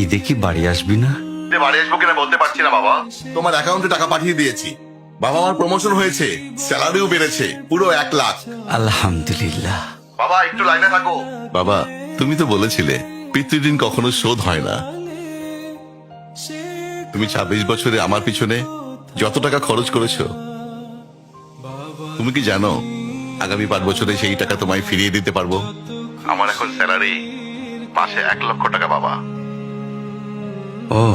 ঈদে কি বাড়ি আসবি না? বাড়ি আসবো কিনা বলতে পারছি না বাবা। তোমার অ্যাকাউন্টে টাকা পাঠিয়ে দিয়েছি। বাবা, আমার প্রমোশন হয়েছে, স্যালারিও বেড়েছে, পুরো 1 লাখ। আলহামদুলিল্লাহ। বাবা একটু লাইনে থাকো। বাবা, তুমি তো বলেছিলে পিতৃদিন কখনো শোধ হয় না। তুমি 26 বছরে আমার পিছনে যত টাকা খরচ করেছো, তুমি কি জানো আগামী 5 বছরে সেই টাকা তোমায় ফিরিয়ে দিতে পারবো? আমার এখন স্যালারি মাসে 1 লক্ষ টাকা বাবা। ও,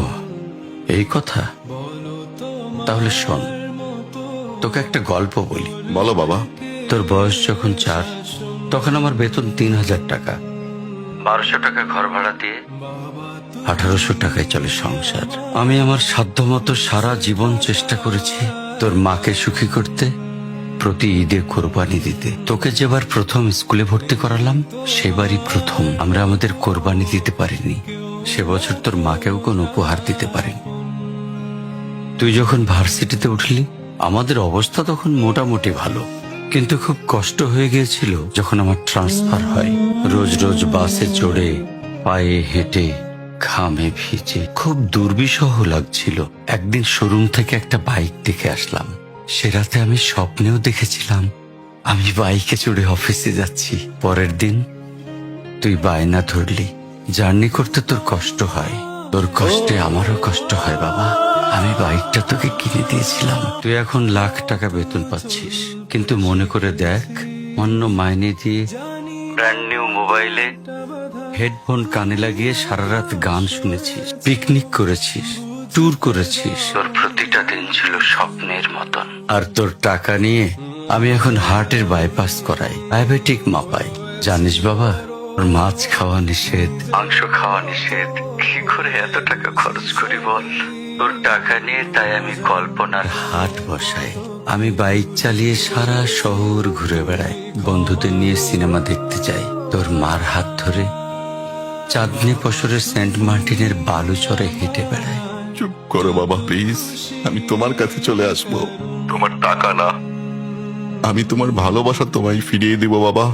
এই কথা। তাহলে শোন, তোকে একটা গল্প বলি। বলো বাবা। তোর বয়স যখন 4, তখন আমার বেতন 3,000 টাকা। 1200 টাকা ঘর ভাড়া দিয়ে 1800 টাকায় চলে সংসার। আমি আমার সাধ্যমতো সারা জীবন চেষ্টা করেছি তোর মাকে সুখী করতে, প্রতি ঈদে কোরবানি দিতে। তোকে যেবার প্রথম স্কুলে ভর্তি করালাম, সেবারই প্রথম আমরা আমাদের কোরবানি দিতে পারিনি। সে বছর তোর মাকেও কোনো উপহার দিতে পারিনি। তুই যখন ভার্সিটিতে উঠলি, আমাদের অবস্থা তখন মোটামুটি ভালো, কিন্তু খুব কষ্ট হয়ে গিয়েছিল যখন আমার ট্রান্সফার হয়। রোজ রোজ বাসে চড়ে, পায়ে হেঁটে, ঘামে ভিজে খুব দুর্বিষহ লাগছিল। একদিন শোরুম থেকে একটা বাইক দেখে আসলাম। সে রাতে আমি স্বপ্নেও দেখেছিলাম আমি বাইকে চড়ে অফিসে যাচ্ছি। পরের দিন তুই বায়না ধরলি, জার্নি করতে তোর কষ্ট হয়। তোর কষ্টে আমারও কষ্ট হয় বাবা। আমি বাইকটা তোকে কিনে দিয়েছিলাম। তুই এখন লাখ টাকা বেতন পাচ্ছিস, কিন্তু মনে করে দেখ, অন্য মাইনে দিয়ে ব্র্যান্ড নিউ মোবাইলে হেডফোন কানে লাগিয়ে সারা রাত গান শুনেছিস, পিকনিক করেছিস, ট্যুর করেছিস। তোর প্রতিটা দিন ছিল স্বপ্নের মতন। আর তোর টাকা নিয়ে আমি এখন হার্টের বাইপাস করাই, ডায়াবেটিক মাপাই। জানিস বাবা, ওর মাছ খাওয়া নিষেধ, মাংস খাওয়া নিষেধ। কি করে এত টাকা খরচ করি বল? তোর টাকা নিয়ে তাই আমি কল্পনার হাট বসাই। আমি বাইক চালিয়ে সারা শহর ঘুরে বেড়াই, বন্ধুদের নিয়ে সিনেমা দেখতে যাই। তোর মার হাত ধরে চাঁদনি পশরে সেন্ট মার্টিনের বালুচরে হেঁটে বেড়াই। চুপ করো বাবা প্লিজ। আমি তোমার কাছে চলে আসবো, তোমার টাকা না। আমি তোমার ভালোবাসা তোমায় ফিরিয়ে দিব বাবা।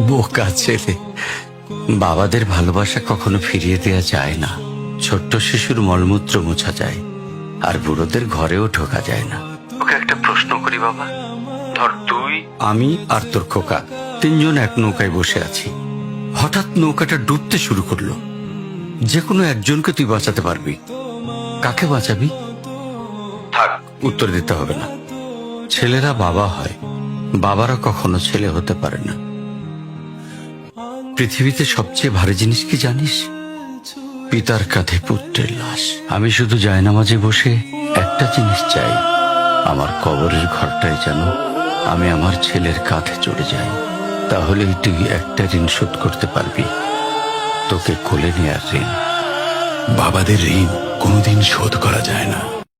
বোকা ছেলে, বাবাদের ভালোবাসা কখনো ফিরিয়ে দেয়া যায় না। ছোট্ট শিশুর মলমূত্র মোছা যায়, আর বুড়োদের ঘরেও ঢোকা যায় না। ওকে একটা প্রশ্ন করি বাবা। ধর তুই, আমি আর তোর খোকা তিনজন এক নৌকায় বসে আছি। হঠাৎ নৌকাটা ডুবতে শুরু করলো। যে কোনো একজনকে তুই বাঁচাতে পারবি, কাকে বাঁচাবি? থাক, উত্তর দিতে হবে না। ছেলেরা বাবা হয়, বাবারা কখনো ছেলে হতে পারে না। পৃথিবীতে সবচেয়ে ভারী জিনিস কি জানিস? পিতার কাঁধে পুত্রের লাশ। আমি শুধু জায়নামাজে বসে একটা জিনিস চাই, আমার কবরের ঘরটায় যেন আমি আমার ছেলের কাঁধে চড়ে যাই। তাহলেই তুই একটা ঋণ শোধ করতে পারবি, তোকে কোলে নেয়ার ঋণ। বাবাদের ঋণ কোনোদিন শোধ করা যায় না।